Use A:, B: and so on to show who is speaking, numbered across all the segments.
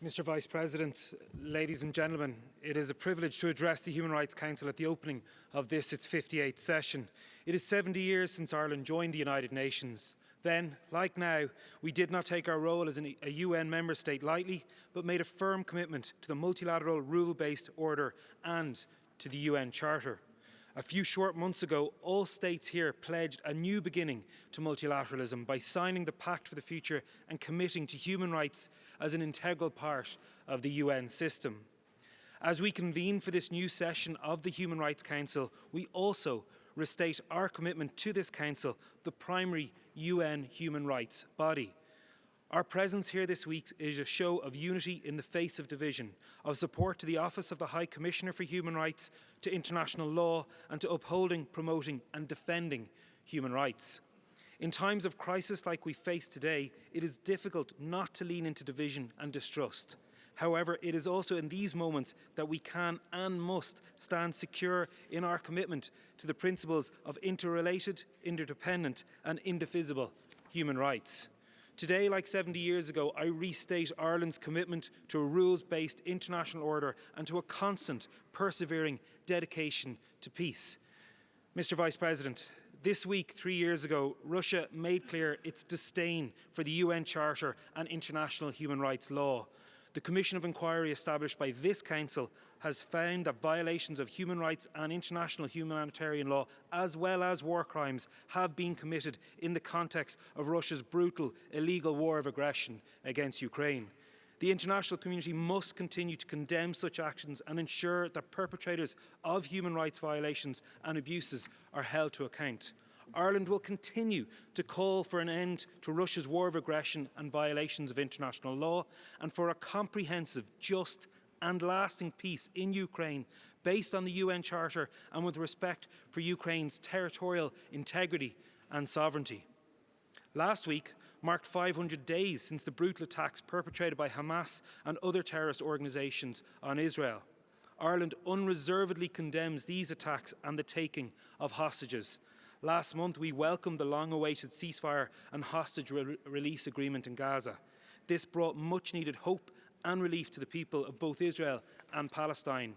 A: Mr. Vice President, ladies and gentlemen, it is a privilege to address the Human Rights Council at the opening of this, its 58th session. It is 70 years since Ireland joined the United Nations. Then, like now, we did not take our role as a UN member state lightly, but made a firm commitment to the multilateral rule-based order and to the UN Charter. A few short months ago, all states here pledged a new beginning to multilateralism by signing the Pact for the Future and committing to human rights as an integral part of the UN system. As we convene for this new session of the Human Rights Council, we also restate our commitment to this Council, the primary UN human rights body. Our presence here this week is a show of unity in the face of division, of support to the Office of the High Commissioner for Human Rights, to international law, and to upholding, promoting and defending human rights. In times of crisis like we face today, it is difficult not to lean into division and distrust. However, it is also in these moments that we can and must stand secure in our commitment to the principles of interrelated, interdependent and indivisible human rights. Today, like 70 years ago, I restate Ireland's commitment to a rules-based international order and to a constant, persevering dedication to peace. Mr. Vice President, this week, 3 years ago, Russia made clear its disdain for the UN Charter and international human rights law. The Commission of Inquiry established by this Council has found that violations of human rights and international humanitarian law, as well as war crimes, have been committed in the context of Russia's brutal, illegal war of aggression against Ukraine. The international community must continue to condemn such actions and ensure that perpetrators of human rights violations and abuses are held to account. Ireland will continue to call for an end to Russia's war of aggression and violations of international law, and for a comprehensive, just and lasting peace in Ukraine based on the UN Charter and with respect for Ukraine's territorial integrity and sovereignty. Last week marked 500 days since the brutal attacks perpetrated by Hamas and other terrorist organisations on Israel. Ireland unreservedly condemns these attacks and the taking of hostages. Last month, we welcomed the long-awaited ceasefire and hostage release agreement in Gaza. This brought much-needed hope and relief to the people of both Israel and Palestine.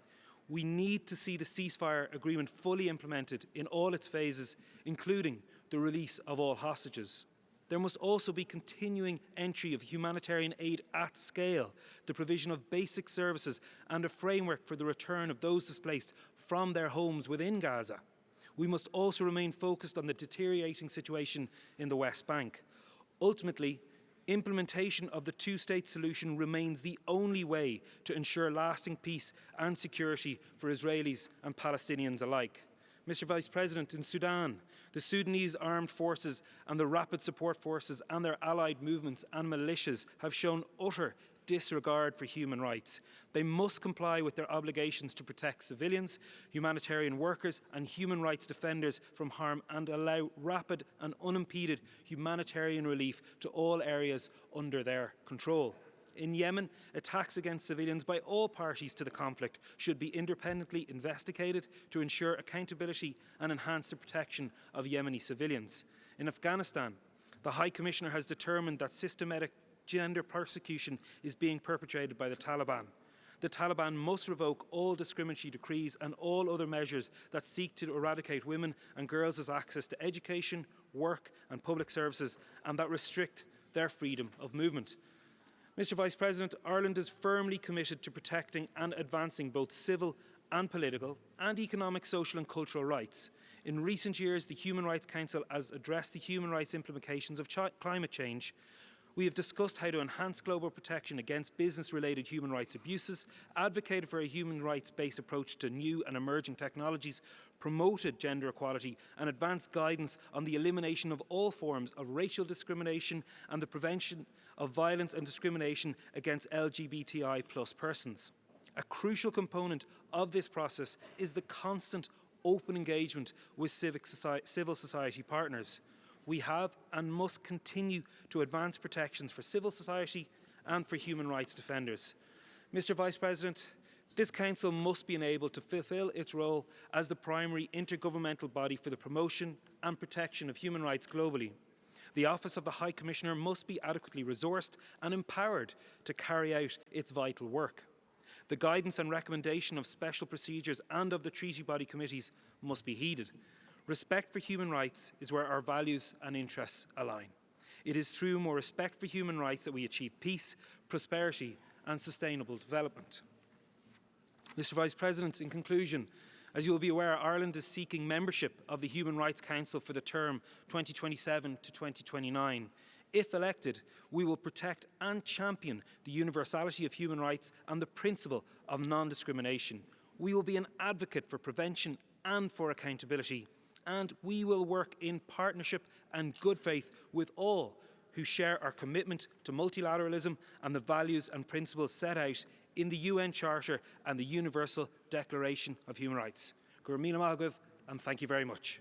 A: We need to see the ceasefire agreement fully implemented in all its phases, including the release of all hostages. There must also be continuing entry of humanitarian aid at scale, the provision of basic services and a framework for the return of those displaced from their homes within Gaza. We must also remain focused on the deteriorating situation in the West Bank. Ultimately, implementation of the two-state solution remains the only way to ensure lasting peace and security for Israelis and Palestinians alike. Mr. Vice President, in Sudan, the Sudanese armed forces and the rapid support forces and their allied movements and militias have shown utter disregard for human rights. They must comply with their obligations to protect civilians, humanitarian workers and human rights defenders from harm and allow rapid and unimpeded humanitarian relief to all areas under their control. In Yemen, attacks against civilians by all parties to the conflict should be independently investigated to ensure accountability and enhance the protection of Yemeni civilians. In Afghanistan, the High Commissioner has determined that systematic gender persecution is being perpetrated by the Taliban. The Taliban must revoke all discriminatory decrees and all other measures that seek to eradicate women and girls' access to education, work and public services, and that restrict their freedom of movement. Mr. Vice President, Ireland is firmly committed to protecting and advancing both civil and political and economic, social and cultural rights. In recent years, the Human Rights Council has addressed the human rights implications of climate change. We have discussed how to enhance global protection against business-related human rights abuses, advocated for a human rights-based approach to new and emerging technologies, promoted gender equality and advanced guidance on the elimination of all forms of racial discrimination and the prevention of violence and discrimination against LGBTI+ persons. A crucial component of this process is the constant open engagement with civil society partners. We have and must continue to advance protections for civil society and for human rights defenders. Mr. Vice President, this Council must be enabled to fulfil its role as the primary intergovernmental body for the promotion and protection of human rights globally. The Office of the High Commissioner must be adequately resourced and empowered to carry out its vital work. The guidance and recommendation of special procedures and of the treaty body committees must be heeded. Respect for human rights is where our values and interests align. It is through more respect for human rights that we achieve peace, prosperity and sustainable development. Mr. Vice President, in conclusion, as you will be aware, Ireland is seeking membership of the Human Rights Council for the term 2027 to 2029. If elected, we will protect and champion the universality of human rights and the principle of non-discrimination. We will be an advocate for prevention and for accountability, and we will work in partnership and good faith with all who share our commitment to multilateralism and the values and principles set out in the UN Charter and the Universal Declaration of Human Rights. Gur míle maith agam, and thank you very much.